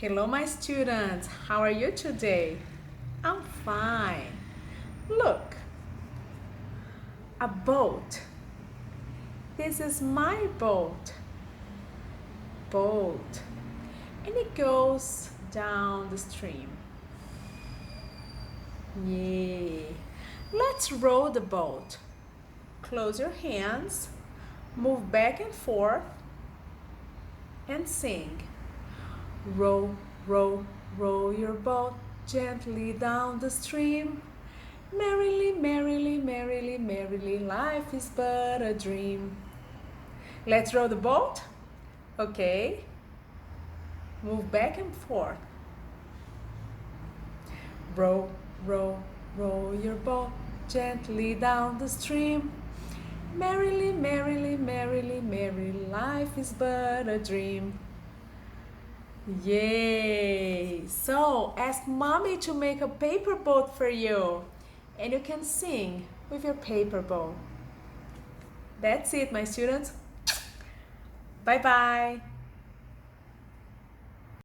Hello, my students. How are you today? I'm fine. Look, a boat. This is my boat. Boat. And it goes down the stream. Yay. Let's row the boat. Close your hands, move back and forth, and sing. Row, row, row your boat gently down the stream. Merrily, merrily, merrily, merrily, life is but a dream. Let's row the boat? Okay. Move back and forth. Row, row, row your boat gently down the stream. Merrily, merrily, merrily, merrily, life is but a dream. Yay! So ask mommy to make a paper boat for you, and you can sing with your paper boat. That's it, my students. Bye bye.